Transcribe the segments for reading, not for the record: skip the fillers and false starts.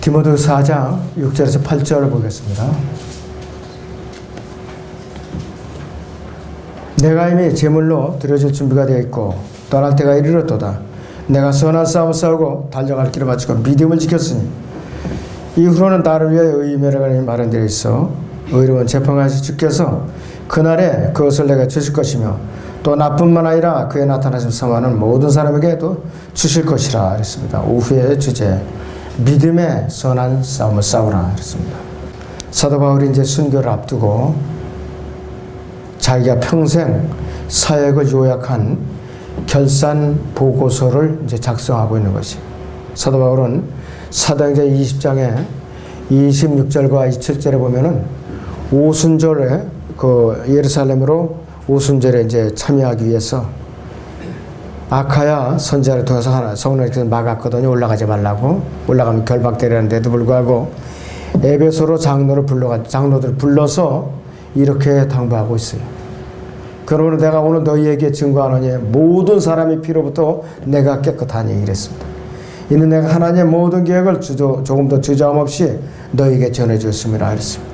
디모데후서 4장 6절에서 8절을 보겠습니다. 내가 이미 제물로 드려질 준비가 되어 있고 떠날 때가 이르렀도다. 내가 선한 싸움을 싸우고 달려갈 길을 마치고 믿음을 지켰으니 이후로는 나를 위하여 의미를 마련되어 있어 의로운 재판관이신 주께서 그날에 그것을 내가 주실 것이며 또 나뿐만 아니라 그의 나타나심 사모하는 모든 사람에게도 주실 것이라 그랬습니다. 오후의 주제 믿음의 선한 싸움을 싸우라 그랬습니다. 사도 바울이 이제 순교를 앞두고 자기가 평생 사역을 요약한 결산 보고서를 이제 작성하고 있는 것이. 사도 바울은 사도행전 20장에 26절과 27절에 보면은 오순절에 그 예루살렘으로 오순절에 이제 참여하기 위해서 아카야 선지자를 통해서 하나 성령께서 막았거든요. 올라가지 말라고. 올라가면 결박되려는데도 불구하고 에베소로 장로들을 불러서 이렇게 당부하고 있어요. 그러므로 내가 오늘 너희에게 증거하노니 모든 사람의 피로부터 내가 깨끗하니 이랬습니다. 이는 내가 하나님의 모든 계획을 조금도 주저함 없이 너희에게 전해주었음이라 했습니다.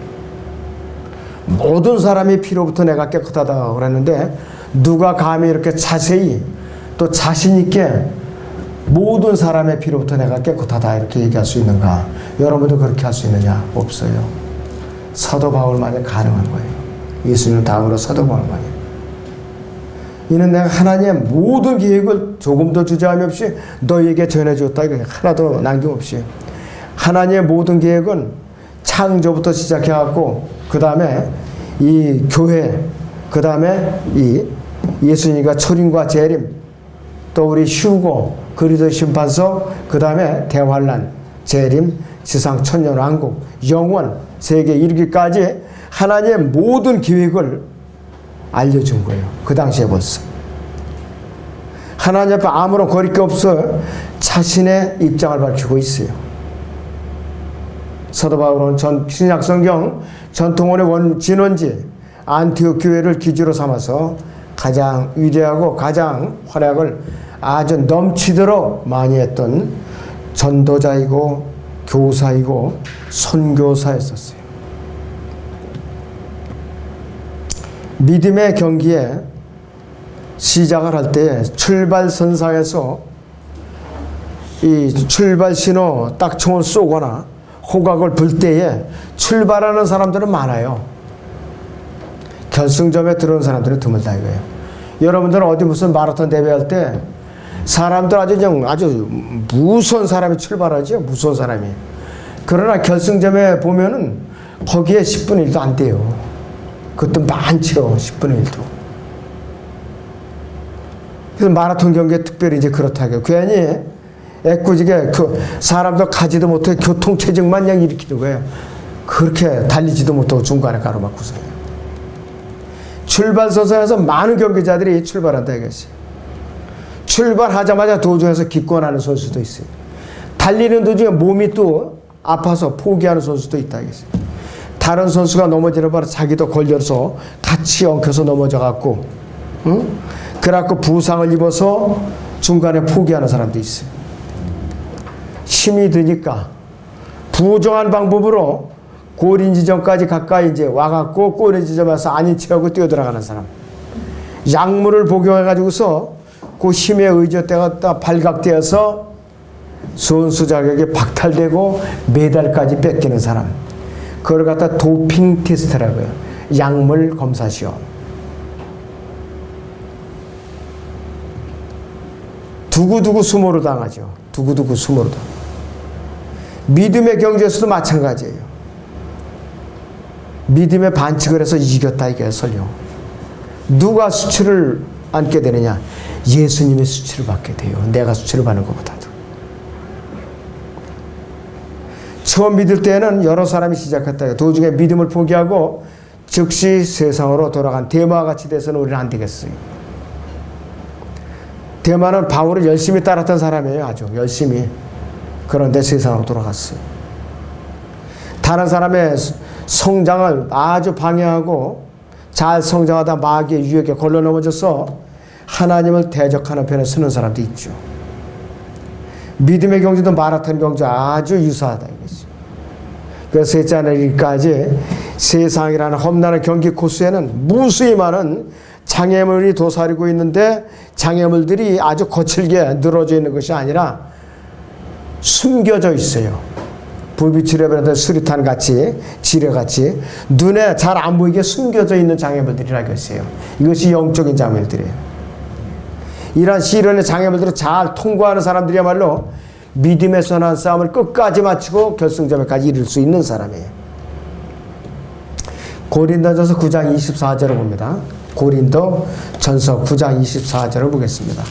모든 사람의 피로부터 내가 깨끗하다고 그랬는데 누가 감히 이렇게 자세히 또 자신 있게 모든 사람의 피로부터 내가 깨끗하다 이렇게 얘기할 수 있는가? 여러분도 그렇게 할 수 있느냐? 없어요. 사도 바울만이 가능한 거예요. 예수님 다음으로 사도 바울만이. 이는 내가 하나님의 모든 계획을 조금도 주저함이 없이 너희에게 전해주었다. 이렇게 하나도 남김없이. 하나님의 모든 계획은 창조부터 시작해갖고 그 다음에 이 교회, 그 다음에 이 예수님과 초림과 재림, 또 우리 휴고, 그리스도 심판서, 그 다음에 대환란, 재림, 지상 천년왕국, 영원, 세계 이르기까지 하나님의 모든 계획을 알려준 거예요. 그 당시에 벌써. 하나님 앞에 아무런 거릴 게 없어 자신의 입장을 밝히고 있어요. 사도 바울은 신약 성경 전통원의 진원지 안티옥 교회를 기지로 삼아서 가장 위대하고 가장 활약을 아주 넘치도록 많이 했던 전도자이고 교사이고 선교사였었어요. 믿음의 경기에 시작을 할 때 출발선상에서 이 출발 신호 딱총을 쏘거나 호각을 불 때에 출발하는 사람들은 많아요. 결승점에 들어오는 사람들은 드물다 이거예요. 여러분들은 어디 무슨 마라톤 대회할 때 사람들 아주 무서운 사람이 출발하죠. 무서운 사람이. 그러나 결승점에 보면은 거기에 10분의 1도 안 돼요. 그것도 많죠. 10분의 1도. 그래서 마라톤 경기에 특별히 이제 그렇다고요. 괜히 애꿎지게 그 사람도 가지도 못해 교통체증만 그냥 일으키는 거예요. 그렇게 달리지도 못하고 중간에 가로막고서. 출발선상에서 많은 경기자들이 출발한다 이것이. 출발하자마자 도중에서 기권하는 선수도 있어요. 달리는 도중에 몸이 또 아파서 포기하는 선수도 있다 이것이. 다른 선수가 넘어지는 바로 자기도 걸려서 같이 엉켜서 넘어져갖고, 응? 그래갖고 부상을 입어서 중간에 포기하는 사람도 있어요. 힘이 드니까 부정한 방법으로 골인 지점까지 가까이 이제 와갖고 골인 지점에서 안인 채우고 뛰어들어가는 사람. 약물을 복용해가지고서 그 힘에 의지했다가 발각되어서 선수 자격이 박탈되고 메달까지 뺏기는 사람. 그걸 갖다 도핑 테스트라고요. 약물 검사 시험. 두고두고 수모로 당하죠. 두고두고 수모로 당. 믿음의 경주에서도 마찬가지예요. 믿음의 반칙을 해서 이겼다 이게 설령. 누가 수치를 안게 되느냐? 예수님의 수치를 받게 돼요. 내가 수치를 받는 것보다도. 처음 믿을 때는 여러 사람이 시작했다. 도중에 믿음을 포기하고 즉시 세상으로 돌아간 데마와 같이 돼서는 우리는 안 되겠어요. 데마는 바울을 열심히 따랐던 사람이에요. 아주 열심히. 그런데 세상으로 돌아갔어요. 다른 사람의 성장을 아주 방해하고 잘 성장하다 마귀의 유혹에 걸려 넘어져서 하나님을 대적하는 편에 서는 사람도 있죠. 믿음의 경주도 마라톤 경주 아주 유사하다 이거죠. 그래서 셋째 하늘까지 세상이라는 험난한 경기 코스에는 무수히 많은 장애물이 도사리고 있는데 장애물들이 아주 거칠게 늘어져 있는 것이 아니라 숨겨져 있어요. 불빛이라든지 수리탄 같이 지뢰같이 눈에 잘 안 보이게 숨겨져 있는 장애물들이라고 했어요. 이것이 영적인 장애물들이에요. 이러한 시련의 장애물들을 잘 통과하는 사람들이야말로 믿음의 선한 싸움을 끝까지 마치고 결승점에까지 이를 수 있는 사람이에요. 고린도전서 9장 24절을 봅니다. 고린도전서 9장 24절을 보겠습니다.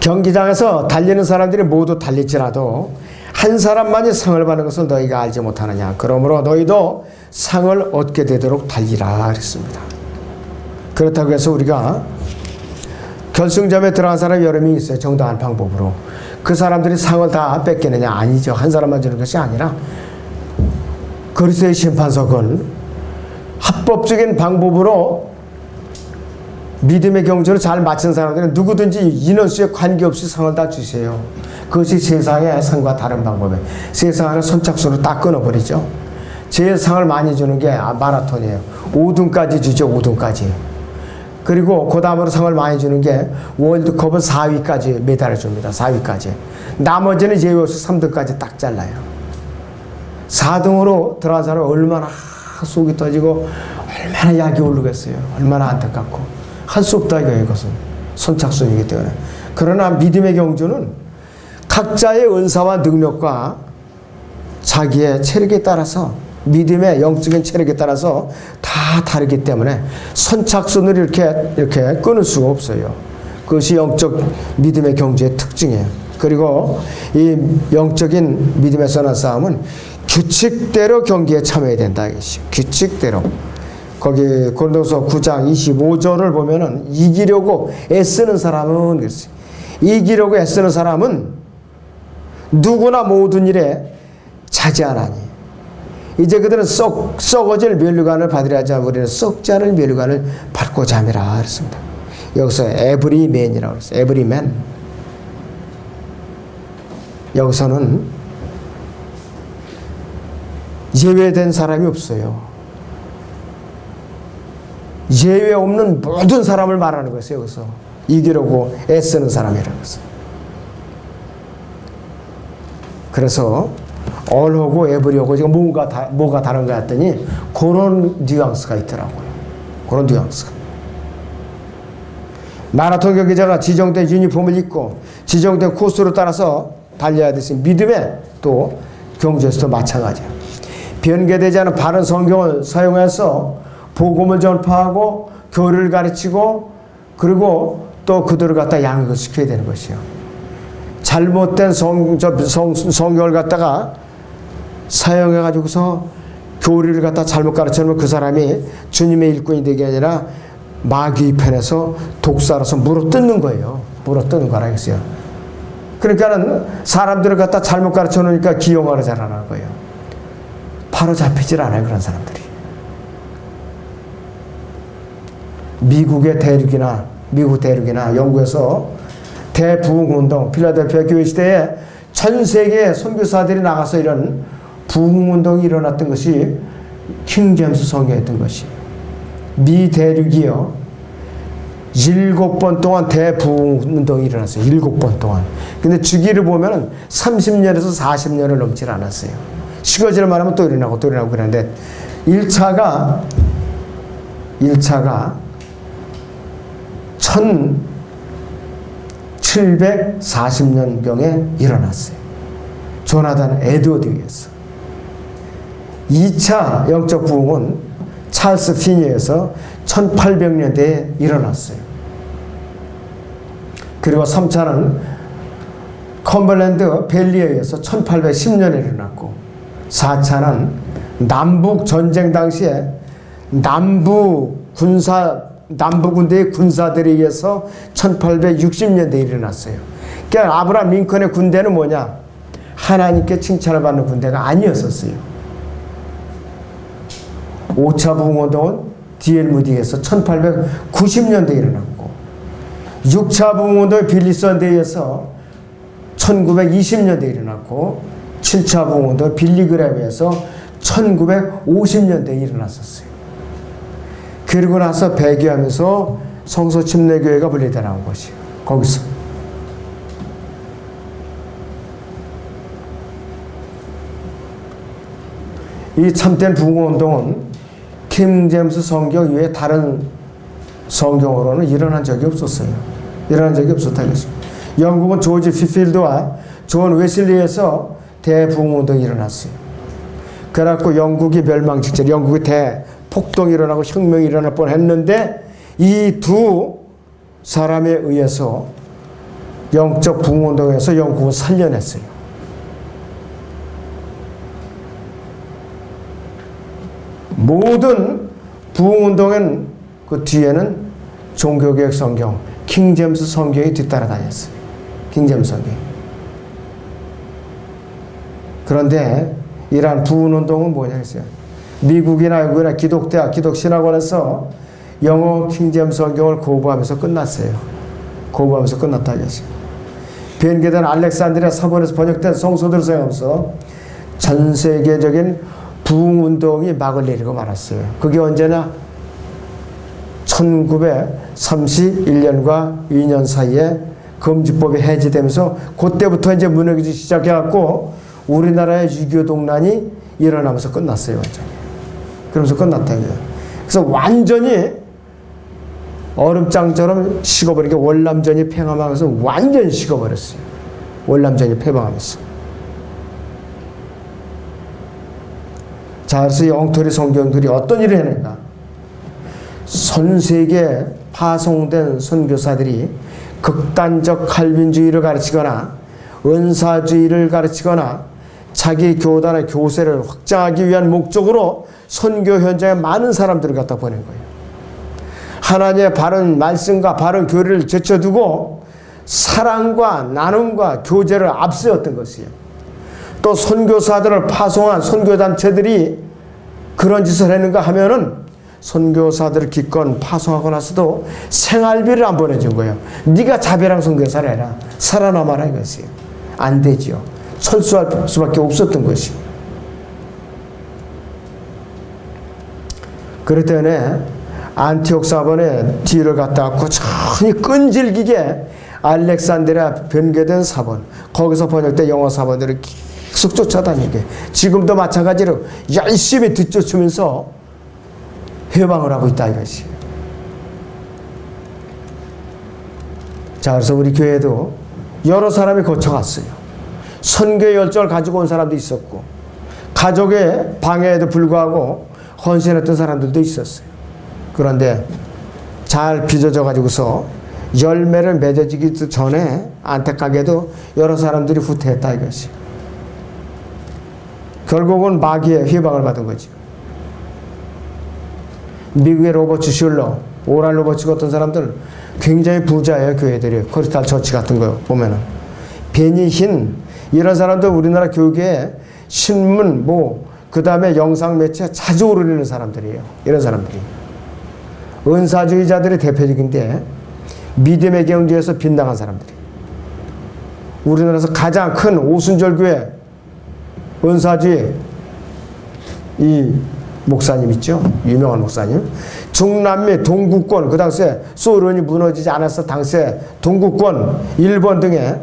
경기장에서 달리는 사람들이 모두 달릴지라도 한 사람만이 상을 받는 것은 너희가 알지 못하느냐. 그러므로 너희도 상을 얻게 되도록 달리라 그랬습니다. 그렇다고 해서 우리가 결승점에 들어간 사람이 여러 명이 있어요. 정당한 방법으로. 그 사람들이 상을 다 뺏기느냐? 아니죠. 한 사람만 주는 것이 아니라 그리스도의 심판석은 합법적인 방법으로 믿음의 경주를 잘 마친 사람들은 누구든지 인원수에 관계없이 상을 다 주세요. 그것이 세상의 상과 다른 방법이에요. 세상은 선착순으로 딱 끊어버리죠. 제일 상을 많이 주는 게 마라톤이에요. 5등까지 주죠. 5등까지. 그리고 그 다음으로 상을 많이 주는 게 월드컵은 4위까지 메달을 줍니다. 4위까지. 나머지는 예외 없이 3등까지 딱 잘라요. 4등으로 들어간 사람은 얼마나 속이 터지고 얼마나 약이 오르겠어요. 얼마나 안타깝고. 할 수 없다 이거예요. 이것은 선착순이기 때문에. 그러나 믿음의 경주는 각자의 은사와 능력과 자기의 체력에 따라서 믿음의 영적인 체력에 따라서 다 다르기 때문에 선착순을 이렇게 끊을 수가 없어요. 그것이 영적 믿음의 경주의 특징이에요. 그리고 이 영적인 믿음의 선한 싸움은 규칙대로 경기에 참여해야 된다 이것이. 규칙대로. 거기 고린도서 9장 25절을 보면은 이기려고 애쓰는 사람은 그랬어요. 이기려고 애쓰는 사람은 누구나 모든 일에 차지하나니 이제 그들은 썩어질 면류관을 받으려 하지 않고 우리는 썩지 않을 면류관을 받고자 함이라 그랬습니다. 여기서 에브리맨이라고 그랬어요. 에브리맨. 여기서는 예외된 사람이 없어요. 예외 없는 모든 사람을 말하는 것이에요. 여기서 이기려고 애쓰는 사람이라고 했어요. 그래서 all하고 every하고 지금 뭐가 다른 것 같더니 그런 뉘앙스가 있더라고요. 그런 뉘앙스가. 마라톤 경기자가 지정된 유니폼을 입고 지정된 코스로 따라서 달려야 되지. 믿음의 또 경주에서도 마찬가지예요. 변개되지 않은 바른 성경을 사용해서 복음을 전파하고 교리를 가르치고 그리고 또 그들을 갖다 양육시켜야 되는 것이요. 잘못된 성경을 갖다가 사용해 가지고서 교리를 갖다 잘못 가르치면 그 사람이 주님의 일꾼이 되게 아니라 마귀 편에서 독사로서 물어뜯는 거예요. 물어뜯는 거라겠어요. 그러니까는 사람들을 갖다 잘못 가르쳐 놓으니까 기용화를 잘 안 하는 거예요. 바로 잡히질 않아요. 그런 사람들이. 미국 대륙이나 영국에서 대부흥운동, 필라델피아 교회 시대에 전 세계 선교사들이 나가서 이런 부흥운동이 일어났던 것이 킹 제임스 성경이었던 것이. 미 대륙이요. 7번 동안 대부흥운동이 일어났어요. 7번 동안. 근데 주기를 보면 30년에서 40년을 넘질 않았어요. 시거지를 말하면 또 일어나고 그러는데 1차가 1740년경에 일어났어요. 조나단 에드워드에 의해서. 2차 영적 부흥은 찰스 피니에 의해서 1800년대에 일어났어요. 그리고 3차는 컴벌랜드 밸리에 의해서 1810년에 일어났고 4차는 남북 전쟁 당시에 남부 군대의 군사들에 의해서 1860년대에 일어났어요. 그러니까 아브라함 링컨의 군대는 뭐냐? 하나님께 칭찬을 받는 군대가 아니었었어요. 5차 부흥운동은 D.L. 무디에서 1890년대에 일어났고 6차 부흥운동이 빌리 썬데이에서 1920년대에 일어났고 7차 부흥운동이 빌리 그램에서 1950년대에 일어났었어요. 그리고 나서 배교하면서 성서 침례교회가 분리돼 나온 것이에요. 거기서. 이 참된 부흥운동은 킹 제임스 성경 이외에 다른 성경으로는 일어난 적이 없었어요. 일어난 적이 없었다 그랬습니다. 영국은 조지 피필드와 존 웨슬리에서 대부흥운동이 일어났어요. 그래갖고 영국이 멸망 직전, 영국이 대폭동이 일어나고 혁명이 일어날 뻔했는데 이 두 사람에 의해서 영적 부흥운동에서 영국을 살려냈어요. 모든 부흥운동은 그 뒤에는 종교개혁 성경, 킹 제임스 성경이 뒤따라 다녔어요. 킹 제임스 성경. 그런데 이러한 부흥운동은 뭐냐 했어요. 미국이나 영국이나 기독대학, 기독신학원에서 영어 킹 제임스 성경을 거부하면서 끝났어요. 거부하면서 끝났다 했어요. 변개된 알렉산드리아 사본에서 번역된 성서들을 사용하면서 전 세계적인 부흥운동이 막을 내리고 말았어요. 그게 언제나 1931년과 2년 사이에 금주법이 해제되면서 그때부터 이제 무너지기 시작해갖고 우리나라의 유교동란이 일어나면서 끝났어요. 완전히. 그러면서 끝났다. 그래서 완전히 얼음장처럼 식어버리게 월남전이 팽함하면서 완전히 식어버렸어요. 월남전이 패방하면서. 자, 그래서 이 엉터리 성경들이 어떤 일을 해낸가? 전 세계에 파송된 선교사들이 극단적 칼빈주의를 가르치거나 은사주의를 가르치거나 자기 교단의 교세를 확장하기 위한 목적으로 선교 현장에 많은 사람들을 갖다 보낸 거예요. 하나님의 바른 말씀과 바른 교리를 제쳐두고 사랑과 나눔과 교제를 앞세웠던 것이에요. 또 선교사들을 파송한 선교단체들이 그런 짓을 했는가 하면은 선교사들을 기껏 파송하고 나서도 생활비를 안 보내준 거예요. 네가 자배랑 선교사를 해라. 살아남아라 이것이에요. 안 되죠. 철수할 수밖에 없었던 것이에요. 그렇기 때문에 안티옥 사본의 뒤를 갖다 고천히 끈질기게 알렉산드리아 변개된 사본, 거기서 번역된 영어 사본들을 계속 쫓아다니게, 지금도 마찬가지로 열심히 뒤쫓으면서 해방을 하고 있다 이것이. 자, 그래서 우리 교회도 여러 사람이 거쳐갔어요. 선교의 열정을 가지고 온 사람도 있었고 가족의 방해에도 불구하고 헌신했던 사람들도 있었어요. 그런데 잘 빚어져 가지고서 열매를 맺어지기 전에 안타깝게도 여러 사람들이 후퇴했다 이것이. 결국은 마귀의 회방을 받은 거죠. 미국의 로버트 슐러, 오랄 로버츠 같은 사람들 굉장히 부자예요. 교회들이 크리스탈 처치 같은 거 보면은 베니 흰 이런 사람들 우리나라 교육에 신문 그 다음에 영상 매체 자주 오르는 사람들이에요. 이런 사람들이 은사주의자들의 대표적인데 믿음의 경주에서 빗나간 사람들이. 우리나라에서 가장 큰 오순절 교회 은사주의 이 목사님 있죠. 유명한 목사님. 중남미 동구권, 그 당시에 소련이 무너지지 않았어. 당시에 동구권, 일본 등의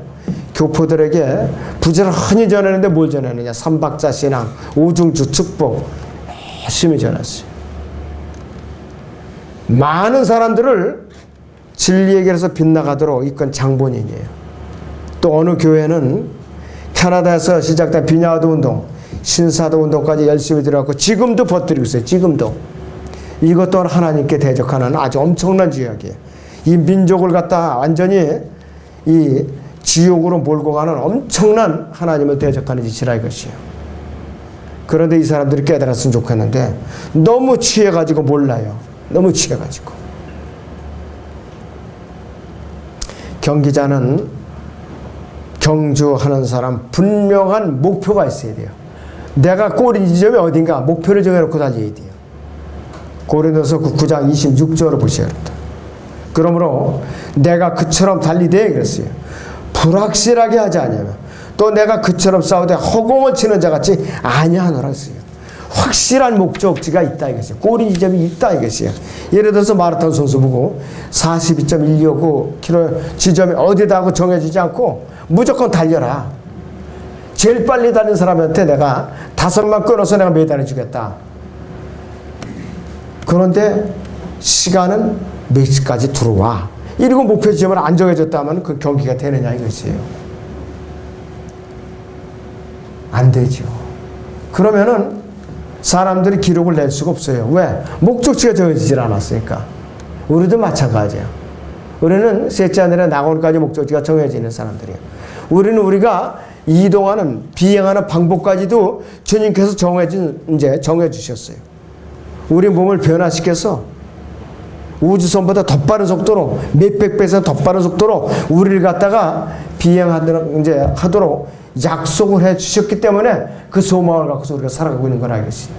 교포들에게 부지런히 전하는데 뭘 전하느냐. 삼박자 신앙, 오중주 축복 열심히 전했어요. 많은 사람들을 진리의 길에서 빗나가도록 이끈 장본인이에요. 또 어느 교회는 캐나다에서 시작된 비냐드 운동, 신사도 운동까지 열심히 들어갔고 지금도 버티고 있어요. 지금도. 이것 또한 하나님께 대적하는 아주 엄청난 죄악이에요. 이 민족을 갖다 완전히 이 지옥으로 몰고 가는 엄청난 하나님을 대적하는 짓이라 이것이에요. 그런데 이 사람들이 깨달았으면 좋겠는데 너무 취해가지고 몰라요. 너무 취해가지고. 경기자는 경주하는 사람 분명한 목표가 있어야 돼요. 내가 꼬리 지점이 어딘가 목표를 정해놓고 달려야 돼요. 고린도서 9장 26절을 보셔야 합니다. 그러므로 내가 그처럼 달리되 그랬어요. 불확실하게 하지 아니하며 또 내가 그처럼 싸우되 허공을 치는 자같이 아니하노라 했어요. 확실한 목적지가 있다 이것이에요. 꼬리 지점이 있다 이것이에요. 예를 들어서 마라톤 선수 보고 42.129km 지점이 어디다 하고 정해지지 않고 무조건 달려라. 제일 빨리 달린 사람한테 내가 5만 끊어서 내가 메달을 주겠다. 그런데 시간은 몇 시까지 들어와. 이러고 목표 지점을 안 정해졌다면 그 경기가 되느냐 이것이에요. 안 되죠. 그러면은 사람들이 기록을 낼 수가 없어요. 왜? 목적지가 정해지질 않았으니까. 우리도 마찬가지야. 우리는 셋째 하늘에 나곤까지 목적지가 정해지는 사람들이에요. 우리가 이동하는, 비행하는 방법까지도 주님께서 정해 주셨어요. 우리 몸을 변화시켜서 우주선보다 더 빠른 속도로, 몇백 배에서 더 빠른 속도로 우리를 갖다가 하도록 약속을 해 주셨기 때문에 그 소망을 갖고서 우리가 살아가고 있는 거라 이것이.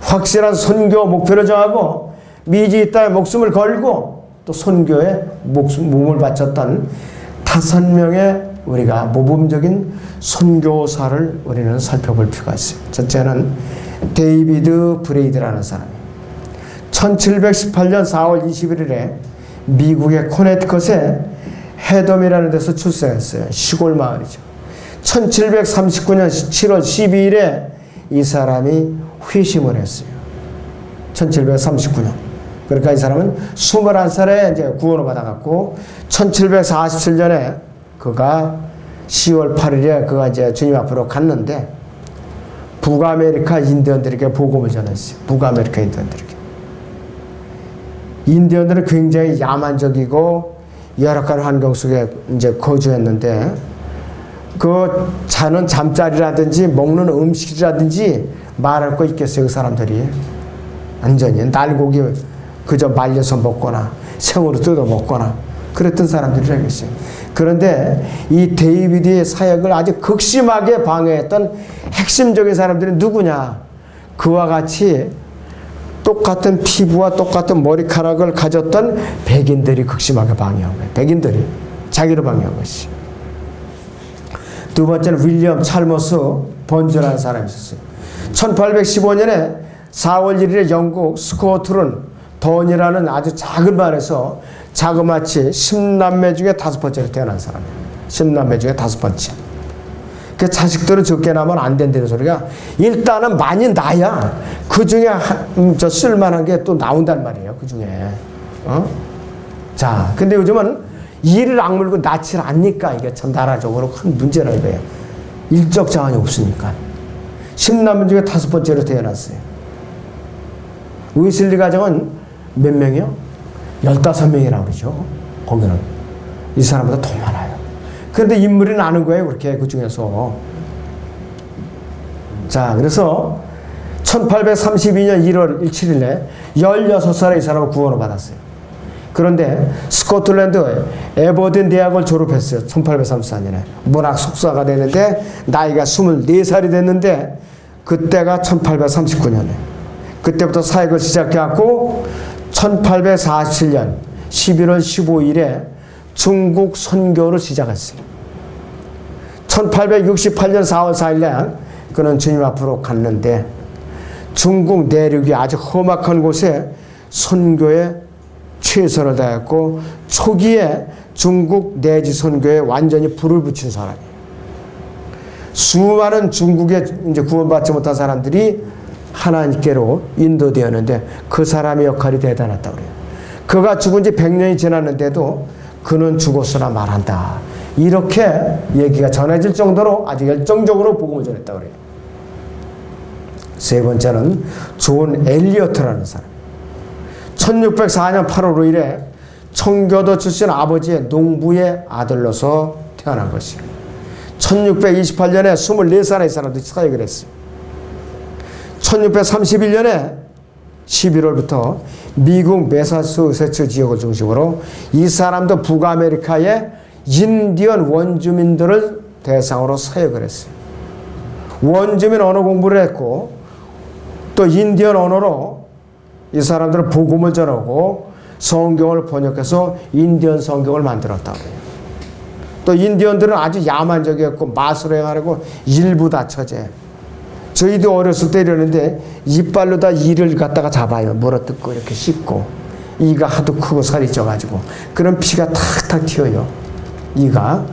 확실한 선교 목표를 정하고 미지 이 땅에 목숨을 걸고 또 선교에 몸을 바쳤던 5명의 우리가 모범적인 선교사를 우리는 살펴볼 필요가 있어요. 첫째는 데이비드 브레이드라는 사람이에요. 1718년 4월 21일에 미국의 코네티컷에 해덤이라는 데서 출생했어요. 시골 마을이죠. 1739년 7월 12일에 이 사람이 회심을 했어요. 1739년. 그러니까 이 사람은 21살에 이제 구원을 받아갖고 1747년에 그가 10월 8일에 그가 이제 주님 앞으로 갔는데 북아메리카 인디언들에게 복음을 전했어요. 북아메리카 인디언들에게. 인디언들은 굉장히 야만적이고 열악한 환경 속에 이제 거주했는데 그 자는 잠자리라든지 먹는 음식이라든지 말할 거 있겠어요, 그 사람들이. 완전히 날고기 그저 말려서 먹거나 생으로 뜯어 먹거나 그랬던 사람들이라겠어요. 그런데 이 데이비드의 사역을 아주 극심하게 방해했던 핵심적인 사람들이 누구냐? 그와 같이 똑같은 피부와 똑같은 머리카락을 가졌던 백인들이 극심하게 방해한 거예요. 백인들이 자기를 방해한 것이. 두 번째는 윌리엄 찰머스 번즈라는 사람이 있었어요. 1815년에 4월 1일에 영국 스코틀은 던이라는 아주 작은 마을에서 자그마치 10남매 중에 5번째로 태어난 사람이에요. 10남매 중에 5번째. 그 자식들은 적게 나면 안 된다는 소리가 일단은 많이 나야 그 중에 저 쓸만한 게 또 나온단 말이에요. 그 중에. 자, 근데 요즘은 이를 악물고 낳질 않으니까 이게 참 나라적으로 큰 문제라 이거예요. 일적 자원이 없으니까. 10남매 중에 5번째로 태어났어요. 웨슬리 가정은 몇 명이요? 15명이라고 그러죠. 거기는. 이 사람보다 더 많아요. 그런데 인물이 나는 거예요. 그렇게 그 중에서. 자, 그래서 1832년 1월 7일에 16살에 이 사람은 구원을 받았어요. 그런데 스코틀랜드 에버딘 대학을 졸업했어요. 1834년에. 문학 석사가 되는데 나이가 24살이 됐는데 그때가 1839년에. 그때부터 사역을 시작해갖고 1847년 11월 15일에 중국 선교를 시작했어요. 1868년 4월 4일에 그는 주님 앞으로 갔는데 중국 내륙이 아주 험악한 곳에 선교에 최선을 다했고 초기에 중국 내지 선교에 완전히 불을 붙인 사람이에요. 수많은 중국에 이제 구원받지 못한 사람들이 하나님께로 인도되었는데 그 사람의 역할이 대단했다고 그래요. 그가 죽은 지 100년이 지났는데도 그는 죽었으나 말한다. 이렇게 얘기가 전해질 정도로 아주 열정적으로 복음을 전했다고 그래요. 세 번째는 존 엘리어트라는 사람. 1604년 8월 5일에 청교도 출신 아버지의 농부의 아들로서 태어난 것이에요. 1628년에 24살의 사람들이 사역을 했어요. 1631년에 11월부터 미국 매사추세츠 지역을 중심으로 이 사람도 북아메리카의 인디언 원주민들을 대상으로 사역을 했어요. 원주민 언어 공부를 했고 또 인디언 언어로 이 사람들은 복음을 전하고 성경을 번역해서 인디언 성경을 만들었다고 해요. 또 인디언들은 아주 야만적이었고 마술을 행하려고 일부 다 처제. 저희도 어렸을 때 이러는데 이빨로 다 이를 갖다가 잡아요. 물어뜯고 이렇게 씹고. 이가 하도 크고 살이 쪄가지고 그런 피가 탁탁 튀어요. 이가.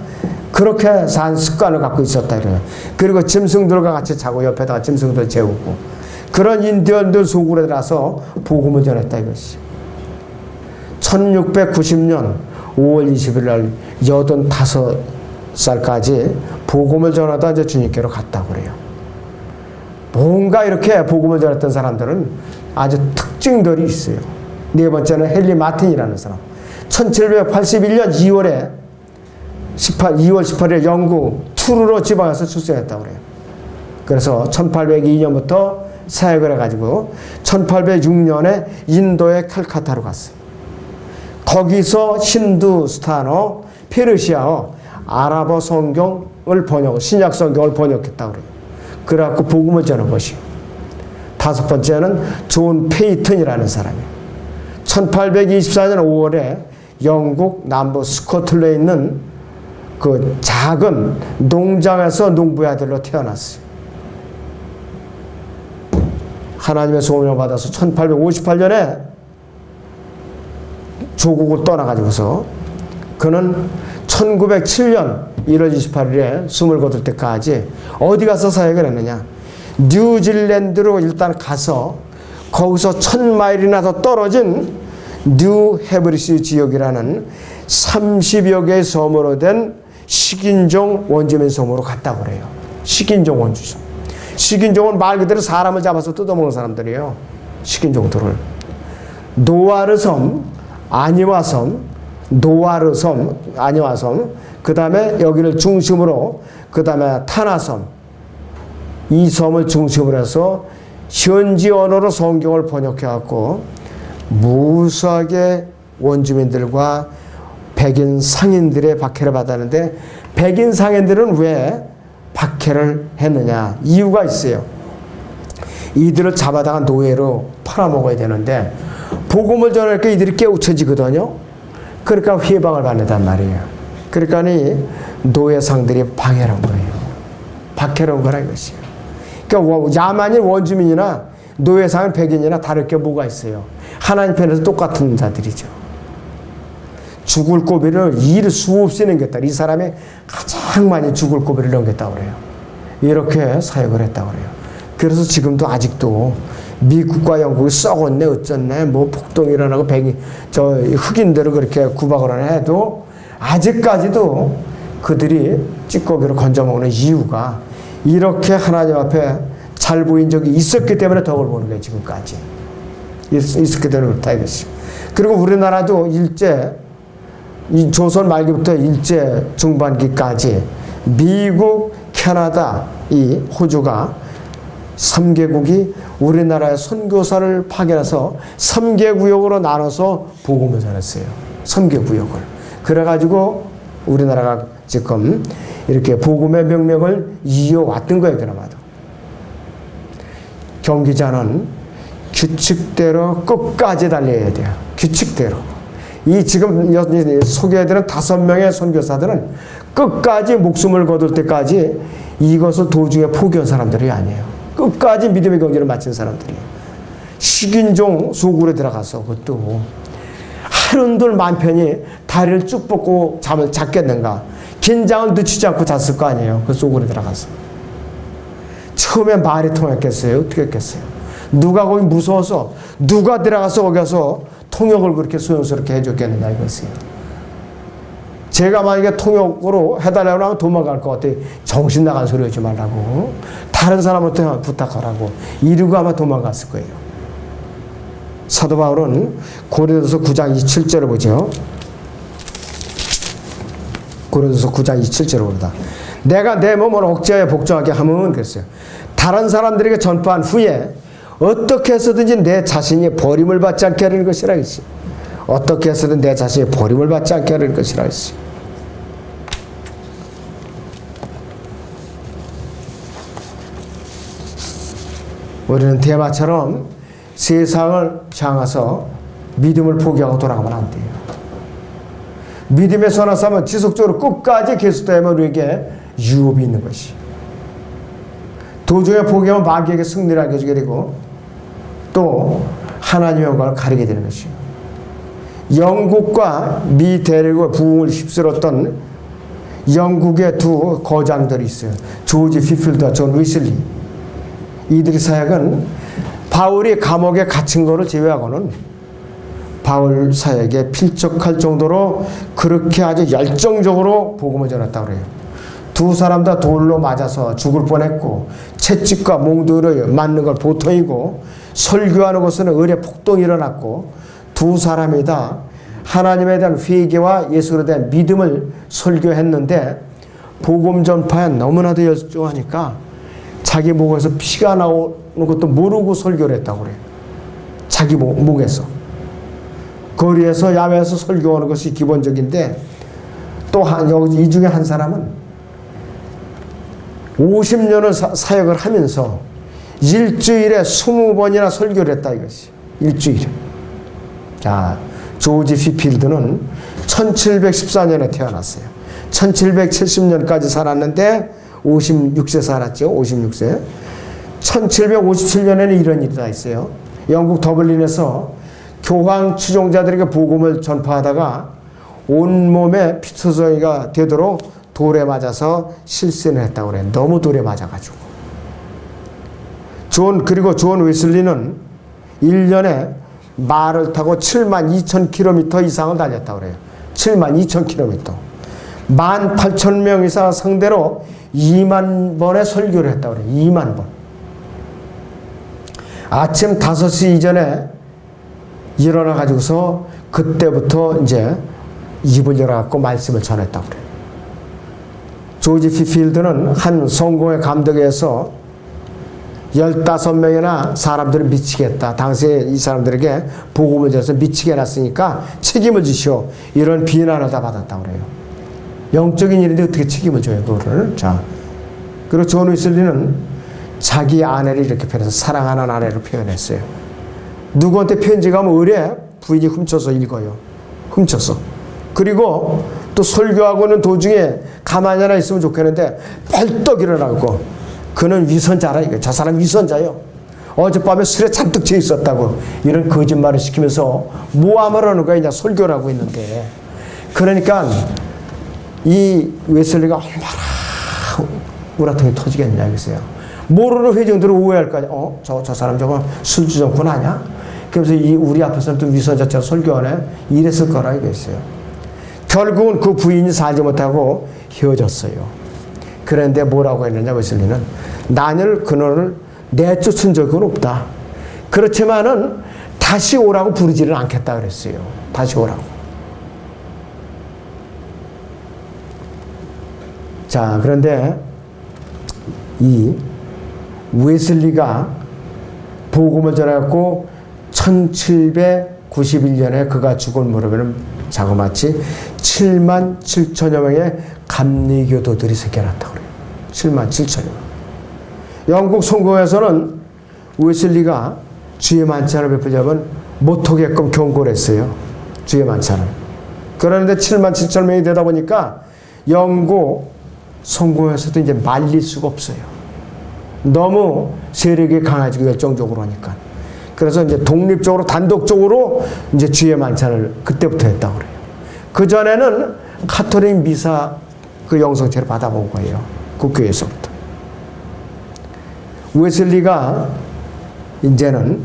그렇게 산 습관을 갖고 있었다 이래요. 그리고 짐승들과 같이 자고 옆에다가 짐승들 재우고 그런 인디언들 속으로 들어서 복음을 전했다 이것이. 1690년 5월 20일 날 85살까지 복음을 전하다 이제 주님께로 갔다고 그래요. 뭔가 이렇게 복음을 전했던 사람들은 아주 특징들이 있어요. 네 번째는 헨리 마틴이라는 사람. 1781년 2월 18일 영국 투르로 지방에서 출생했다고 그래요. 그래서 1802년부터 사역을 해가지고 1806년에 인도의 칼카타로 갔어요. 거기서 힌두스탄어, 페르시아어, 아랍어 성경을 신약 성경을 번역했다고 그래요. 그래갖고 복음을 전한 것이요. 다섯 번째는 존 페이턴이라는 사람이에요. 1824년 5월에 영국 남부 스코틀랜드에 있는 그 작은 농장에서 농부의 아들로 태어났어요. 하나님의 소원을 받아서 1858년에 조국을 떠나가지고서 그는 1907년 1월 28일에 숨을 거둘 때까지 어디 가서 사역을 했느냐. 뉴질랜드로 일단 가서 거기서 1000마일이나 더 떨어진 뉴 해브리스 지역이라는 30여 개의 섬으로 된 식인종 원주민 섬으로 갔다고 그래요. 식인종 원주민. 식인종은 말 그대로 사람을 잡아서 뜯어먹는 사람들이에요. 식인종들을. 노아르섬, 아니와섬, 노아르섬, 아니와섬, 그 다음에 여기를 중심으로, 그 다음에 타나섬, 이 섬을 중심으로 해서 현지 언어로 성경을 번역해갖고 무수하게 원주민들과 백인 상인들의 박해를 받았는데, 백인 상인들은 왜 박해를 했느냐? 이유가 있어요. 이들을 잡아다가 노예로 팔아먹어야 되는데 복음을 전하니까 이들이 깨우쳐지거든요. 그러니까 회방을 받는단 말이에요. 그러니까 노예상들이 방해를 한 거예요. 박해를 한 거라 이것이에요. 그러니까 야만인 원주민이나 노예상인 백인이나 다를 게 뭐가 있어요. 하나님 편에서 똑같은 자들이죠. 죽을 고비를 일 수없이 넘겼다. 이 사람이 가장 많이 죽을 고비를 넘겼다고 그래요. 이렇게 사역을 했다고 그래요. 그래서 지금도 아직도 미국과 영국이 썩었네 어쩌네 뭐 폭동이 일어나고 흑인들을 그렇게 구박을 해도 아직까지도 그들이 찌꺼기로 건져먹는 이유가 이렇게 하나님 앞에 잘 보인 적이 있었기 때문에 덕을 보는 거예요. 지금까지 있었기 때문에 그렇다 이것이. 그리고 우리나라도 이 조선 말기부터 일제 중반기까지 미국, 캐나다, 이 호주가 3개국이 우리나라의 선교사를 파견해서 3개 구역으로 나눠서 복음을 전했어요. 3개 구역을. 그래가지고 우리나라가 지금 이렇게 복음의 명령을 이어왔던 거예요. 그나마도. 경기자는 규칙대로 끝까지 달려야 돼요. 규칙대로. 이 지금 소개해드린 5명의 선교사들은 끝까지 목숨을 거둘 때까지 이것을 도중에 포기한 사람들이 아니에요. 끝까지 믿음의 경지를 마친 사람들이에요. 식인종 속으로 들어가서 그것도 한들 만 편히 다리를 쭉 뻗고 잠을 잤겠는가. 긴장을 늦추지 않고 잤을 거 아니에요. 그 속으로 들어가서. 처음에 말이 통했겠어요? 어떻게 했겠어요? 누가 거기 무서워서 누가 들어가서 거기 가서 통역을 그렇게 소용스럽게 해줬겠느냐 이것이에요. 제가 만약에 통역으로 해달라고 하면 도망갈 것 같아요. 정신 나간 소리 하지 말라고. 다른 사람한테 부탁하라고. 이러고 아마 도망갔을 거예요. 사도 바울은 고린도서 9장 27절을 보죠. 고린도서 9장 27절을 봅니다. 내가 내 몸을 억제하여 복종하게 하면 그랬어요. 다른 사람들에게 전파한 후에 어떻게 해서든지 내 자신이 버림을 받지 않게 하려는 것이라 했어요. 어떻게 해서든 내 자신이 버림을 받지 않게 하려는 것이라 했어요. 우리는 대마처럼 세상을 향해서 믿음을 포기하고 돌아가면 안 돼요. 믿음의 선한 싸움은 지속적으로 끝까지 계속되면 우리에게 유업이 있는 것이. 도중에 포기하면 마귀에게 승리를 하게 되고 또 하나님의 영광을 가리게 되는 것이요. 영국과 미 대륙의 부흥을 휩쓸었던 영국의 두 거장들이 있어요. 조지 피필드와 존 위슬리. 이들의 사역은 바울이 감옥에 갇힌 것을 제외하고는 바울 사역에 필적할 정도로 그렇게 아주 열정적으로 복음을 전했다고 그래요. 두 사람 다 돌로 맞아서 죽을 뻔했고 채찍과 몽둥이를 맞는 걸 보통이고 설교하는 곳에는 의뢰 폭동이 일어났고 두 사람이 다 하나님에 대한 회개와 예수에 대한 믿음을 설교했는데 복음 전파에 너무나도 열중하니까 자기 목에서 피가 나오는 것도 모르고 설교를 했다고 그래요. 자기 목에서. 거리에서 야외에서 설교하는 것이 기본적인데 또 이 중에 한 사람은 50년을 사역을 하면서 일주일에 20번이나 설교를 했다 이것이. 일주일에. 자, 조지 피필드는 1714년에 태어났어요. 1770년까지 살았는데 56세 살았죠. 56세. 1757년에는 이런 일이 다 있어요. 영국 더블린에서 교황 추종자들에게 복음을 전파하다가 온몸에 피투성이가 되도록 돌에 맞아서 실신을 했다고 그래요. 너무 돌에 맞아가지고. 그리고 존 웨슬리는 1년에 말을 타고 72,000km 이상을 달렸다고 그래요. 72,000km. 18,000명 이상 상대로 2만 번의 설교를 했다고 그래요. 2만 번. 아침 5시 이전에 일어나가지고서 그때부터 이제 입을 열어갖고 말씀을 전했다고 그래요. 조지 피필드는 한 성공의 감독에 의해서 15명이나 사람들을 미치겠다. 당시에 이 사람들에게 복음을 전해서 미치게 해놨으니까 책임을 지시오. 이런 비난을 다 받았다고 그래요. 영적인 일인데 어떻게 책임을 져요, 그거를. 자. 그리고 존 위슬리는 자기 아내를 이렇게 표현해서 사랑하는 아내를 표현했어요. 누구한테 편지 가면 의뢰 부인이 훔쳐서 읽어요. 훔쳐서. 그리고 또 설교하고 있는 도중에 가만히 하나 있으면 좋겠는데 벌떡 일어나고 그는 위선자라 이거. 저 사람 위선자요. 어젯밤에 술에 잔뜩 취해 있었다고. 이런 거짓말을 시키면서 모함을 하는 거야. 그냥 설교를 하고 있는데. 그러니까 이 웨슬리가 얼마나 우라통이 터지겠냐 이거세요. 모르는 회중들은 오해할 거 아니야. 저 사람 저거 술주정꾼 아니야? 그래서 우리 앞에서는 또 위선자처럼 설교하네. 이랬을 거라 이거였어요. 결국은 그 부인이 살지 못하고 헤어졌어요. 그런데 뭐라고 했느냐 웨슬리는 나를 그녀를 내쫓은 적은 없다. 그렇지만은 다시 오라고 부르지는 않겠다 그랬어요. 다시 오라고. 자, 그런데 이 웨슬리가 복음을 전해갖고 1791년에 그가 죽을 무렵에는 자그마치 77,000여 명의 감리교도들이 생겨났다고 그래요. 77,000여 명. 영국 성공에서는 웨슬리가 주의 만찬을 베푸자면 못하게끔 경고를 했어요. 주의 만찬을. 그런데 77,000명이 되다 보니까 영국 성공에서도 이제 말릴 수가 없어요. 너무 세력이 강해지고 열정적으로 하니까. 그래서 이제 독립적으로 단독적으로 이제 주의 만찬을 그때부터 했다고 그래요. 그 전에는 카톨릭 미사 그 영성체를 받아본 거예요. 국교에서부터. 웨슬리가 이제는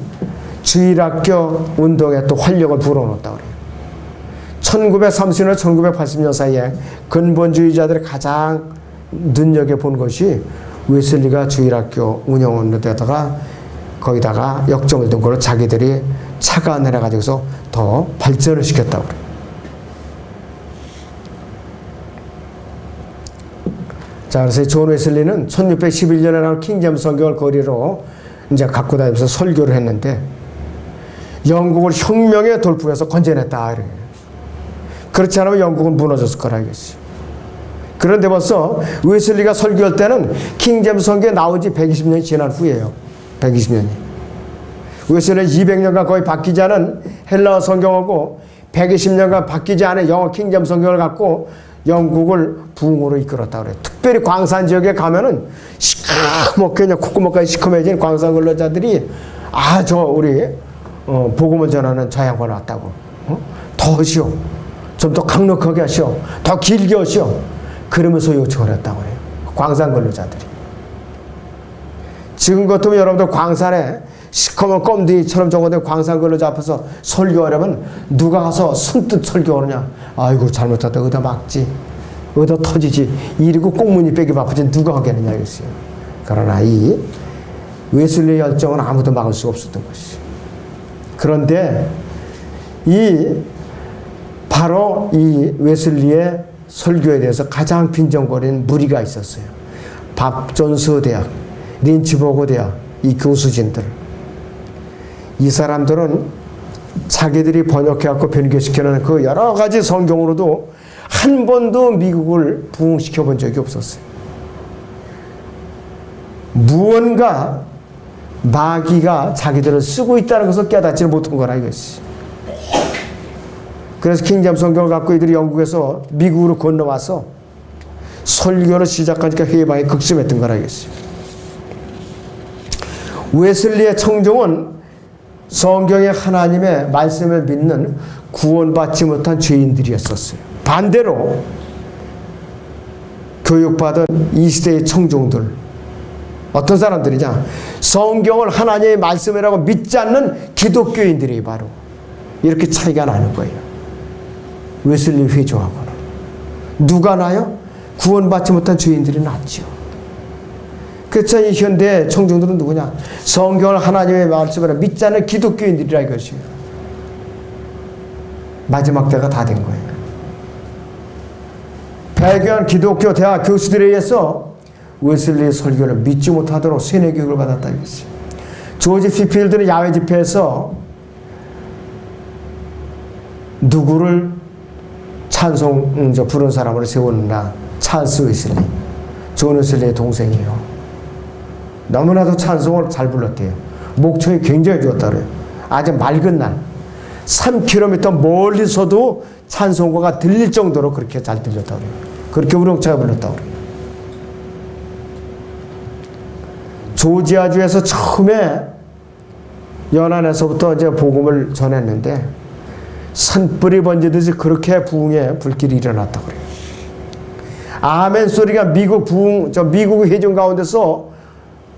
주일학교 운동에 또 활력을 불어넣었다고 그래요. 1930년, 1980년 사이에 근본주의자들이 가장 눈여겨본 것이 웨슬리가 주일학교 운영하는 데다가 거기다가 역정을 둔 걸로 자기들이 착안을 해가지고서 더 발전을 시켰다고 그래요. 자, 그래서 존 웨슬리는 1611년에 나온 킹제임스 성경을 거리로 이제 갖고 다니면서 설교를 했는데 영국을 혁명의 돌풍에서 건져냈다. 이래요. 그렇지 않으면 영국은 무너졌을 거라 이거지. 그런데 벌써 웨슬리가 설교할 때는 킹제임스 성경에 나온 지 120년이 지난 후예요. 120년이. 웨슬리는 200년간 거의 바뀌지 않은 헬라어 성경하고 120년간 바뀌지 않은 영어 킹잼 성경을 갖고 영국을 부흥으로 이끌었다 그래요. 특별히 광산 지역에 가면은 시커멓게 그냥 콧구멍까지 시커매진 광산 근로자들이 우리 복음을 전하는 저 양반 왔다고. 더 하시오. 좀 더 강력하게 하시오. 더 길게 하시오. 그러면서 요청을 했다고 해요. 광산 근로자들이. 지금 같으면 여러분들 광산에 시커먼 껌둥이처럼 적어된 광산 근로자 앞에서 설교하려면 누가 가서 선뜻 설교하느냐. 아이고 잘못하다 의다 막지. 의다 터지지. 이러고 꽁무니 빼기 바쁘지 누가 하겠느냐 이랬어요. 그러나 이 웨슬리의 열정은 아무도 막을 수 없었던 것이죠. 그런데 바로 이 웨슬리의 설교에 대해서 가장 빈정거리는 무리가 있었어요. 밥 존스 대학, 린치버그 대학 이 교수진들. 이 사람들은 자기들이 번역해갖고 변개시켜놓은 그 여러 가지 성경으로도 한 번도 미국을 부흥시켜 본 적이 없었어요. 무언가 마귀가 자기들을 쓰고 있다는 것을 깨닫지 못한 거라 이것이. 그래서 킹잼 성경을 갖고 이들이 영국에서 미국으로 건너와서 설교를 시작하니까 회방이 극심했던 거라 이것이. 웨슬리의 청중은 성경의 하나님의 말씀을 믿는 구원받지 못한 죄인들이었었어요. 반대로 교육받은 이 시대의 청중들 어떤 사람들이냐? 성경을 하나님의 말씀이라고 믿지 않는 기독교인들이 바로 이렇게 차이가 나는 거예요. 웨슬리 회조하고는 누가 나요? 구원받지 못한 죄인들이 낫죠. 그래서 이 현대 청중들은 누구냐? 성경을 하나님의 말씀으로 믿지 않는 기독교인들이라 이것이에요. 마지막 때가 다 된 거예요. 배교한 기독교 대학 교수들에 의해서 웨슬리의 설교를 믿지 못하도록 세뇌 교육을 받았다 이것이에요. 조지 피필드는 야외 집회에서 누구를 찬송 부른 사람으로 세웠느냐? 찰스 웨슬리. 존 웨슬리의 동생이에요. 너무나도 찬송을 잘 불렀대요. 목청이 굉장히 좋았다 그래요. 아주 맑은 날 3km 멀리서도 찬송가가 들릴 정도로 그렇게 잘 들렸다 그래요. 그렇게 우렁차게 불렀다 그래요. 조지아주에서 처음에 연안에서부터 이제 복음을 전했는데 산불이 번지듯이 그렇게 부흥의 불길이 일어났다 그래요. 아멘 소리가 미국 회중 가운데서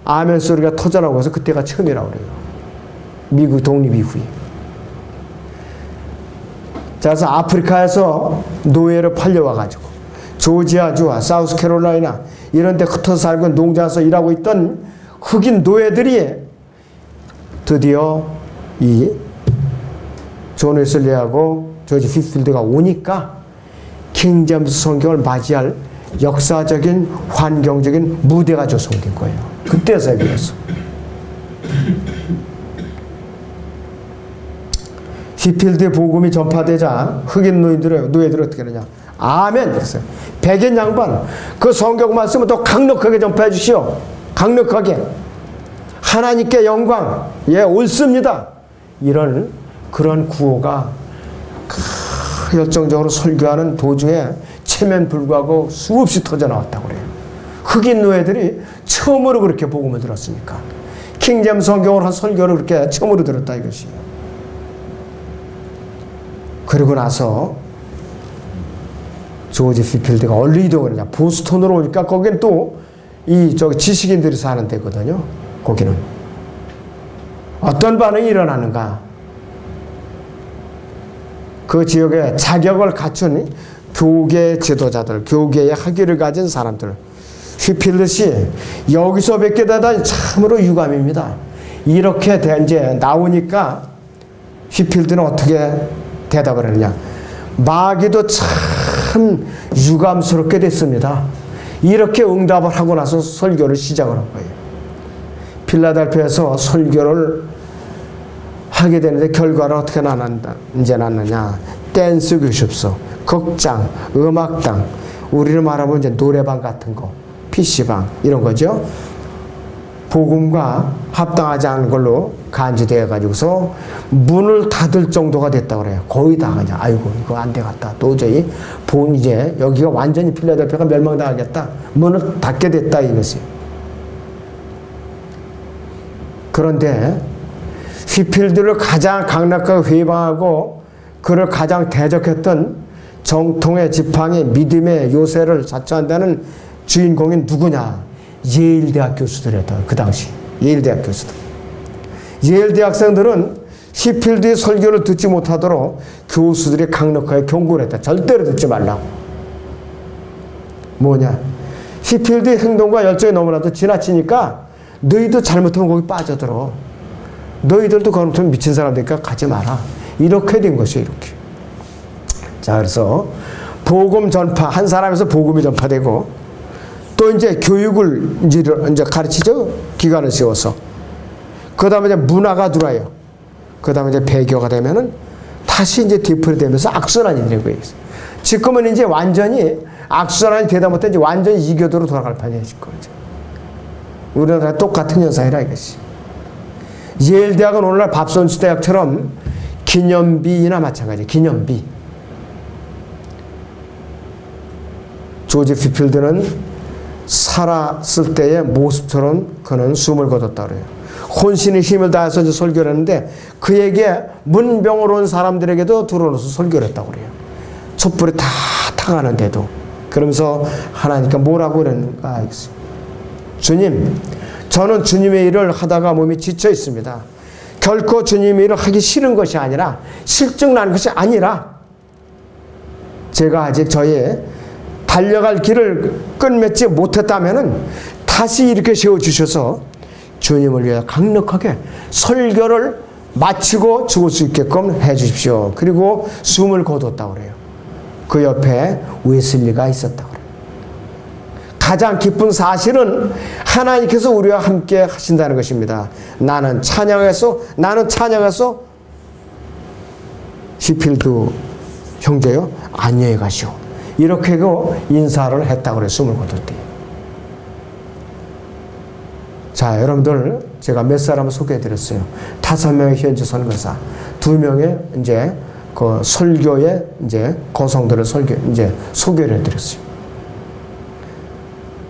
아멘 소리가 터져나오고서 그때가 처음이라고 그래요. 미국 독립 이후에. 자, 그래서 아프리카에서 노예로 팔려와가지고 조지아주와 사우스캐롤라이나 이런 데 흩어져 살고 농장에서 일하고 있던 흑인 노예들이 드디어 이 존 웨슬리하고 조지 피필드가 오니까 킹제임스 성경을 맞이할 역사적인 환경적인 무대가 조성된 거예요. 그때서야 비로소. 피필드의 복음이 전파되자 흑인 노예들이 어떻게 하느냐? 아멘! 그랬어요. 백인 양반, 그 성경 말씀을 더 강력하게 전파해 주시오. 강력하게. 하나님께 영광, 옳습니다. 이런 그런 구호가 열정적으로 설교하는 도중에 체면 불구하고 수없이 터져 나왔다고 그래요. 흑인 노예들이 처음으로 그렇게 복음을 들었으니까. 킹제임스 성경을 한 설교를 그렇게 처음으로 들었다 이것이에요. 그리고 나서 조지 피필드가 어디 이동을 하냐? 보스턴으로 오니까 거기는 또 지식인들이 사는 데거든요. 거기는. 어떤 반응이 일어나는가? 그 지역에 자격을 갖춘 교계 지도자들, 교계의 학위를 가진 사람들. 휘필드씨 여기서 뵙게 되다니 참으로 유감입니다. 이렇게 이제 나오니까 휘필드는 어떻게 대답을 하느냐? 마귀도 참 유감스럽게 됐습니다. 이렇게 응답을 하고 나서 설교를 시작을 한 거예요. 필라델피아에서 설교를 하게 되는데 결과는 어떻게 나느냐? 댄스 교습소, 극장, 음악당, 우리를 말하면 이제 노래방 같은 거, PC방 이런 거죠. 복음과 합당하지 않은 걸로 간주되어 가지고서 문을 닫을 정도가 됐다고 그래요. 거의 다 그냥 아이고 이거 안 되겠다. 도저히 이제 여기가 완전히 필라델피아가 멸망당하겠다. 문을 닫게 됐다 이것이. 그런데 휘필드를 가장 강력하게 회방하고 그를 가장 대적했던 정통의 지팡이 믿음의 요새를 자처한다는 주인공이 누구냐? 예일대학 교수들이었다. 그 당시 예일대학 교수들. 예일대학생들은 휘필드의 설교를 듣지 못하도록 교수들이 강력하게 경고를 했다. 절대로 듣지 말라고. 뭐냐? 휘필드의 행동과 열정이 너무나도 지나치니까 너희도 잘못하면 거기 빠져들어. 너희들도 그러면 미친 사람들이니까 가지 마라. 이렇게 된 것이에요. 이렇게. 자, 그래서 복음 전파, 한 사람에서 복음이 전파되고 또 이제 교육을 이제 가르치죠. 기관을 세워서. 그 다음에 이제 문화가 들어와요. 그 다음에 이제 배교가 되면은 다시 이제 뒤풀이 되면서 악순환이 되는 거예요. 지금은 이제 완전히 악순환이 되다 못해 이제 완전히 이교도로 돌아갈 판이에요. 우리나라 똑같은 현상이라 이것이. 예일대학은 오늘날 밥선수대학처럼 기념비나 마찬가지. 기념비. 조지 휘필드는 살았을 때의 모습처럼 그는 숨을 거뒀다 그래요. 혼신의 힘을 다해서 이제 설교를 했는데 그에게 문병으로 온 사람들에게도 들어놓아서 설교를 했다고 그래요. 촛불이 다 타가는데도. 그러면서 하나님께 뭐라고 그랬는가 알겠어요. 주님, 저는 주님의 일을 하다가 몸이 지쳐 있습니다. 결코 주님의 일을 하기 싫은 것이 아니라 실증나는 것이 아니라 제가 아직 저의 달려갈 길을 끝맺지 못했다면은 다시 이렇게 세워주셔서 주님을 위해 강력하게 설교를 마치고 죽을 수 있게끔 해주십시오. 그리고 숨을 거뒀다고 그래요. 그 옆에 웨슬리가 있었다고 그래요. 가장 기쁜 사실은 하나님께서 우리와 함께 하신다는 것입니다. 나는 찬양해서 휘필드 형제요 안녕히 가시오. 이렇게 인사를 했다고 그래요. 숨을 거둘 때. 자, 여러분들 제가 몇 사람을 소개해드렸어요. 5명의 현지 선교사, 2명의 이제 그 설교의 이제 거성들을 소개를 해드렸어요.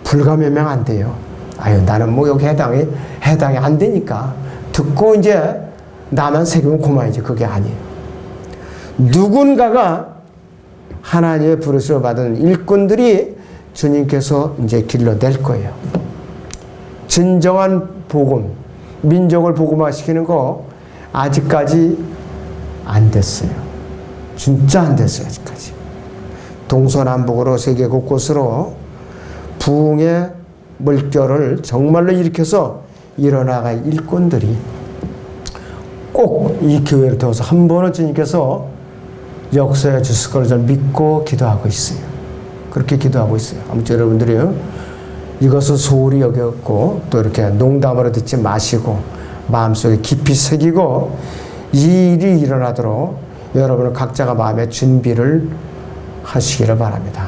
불과 몇 명 안 돼요. 아유, 나는 뭐 여기 해당이 안 되니까 듣고 이제 나만 새기면 그만이지. 그게 아니에요. 누군가가 하나님의 부르심을 받은 일꾼들이 주님께서 이제 길러낼 거예요. 진정한 복음, 민족을 복음화시키는 거 아직까지 안 됐어요. 진짜 안 됐어요. 아직까지. 동서남북으로 세계 곳곳으로 부흥의 물결을 정말로 일으켜서 일어나갈 일꾼들이 꼭 이 교회를 통해서 한 번은 주님께서 역사해 주실 것을 저는 믿고 기도하고 있어요. 그렇게 기도하고 있어요. 아무튼 여러분들이요, 이것을 소홀히 여겼고 또 이렇게 농담으로 듣지 마시고 마음속에 깊이 새기고 이 일이 일어나도록 여러분은 각자가 마음의 준비를 하시기를 바랍니다.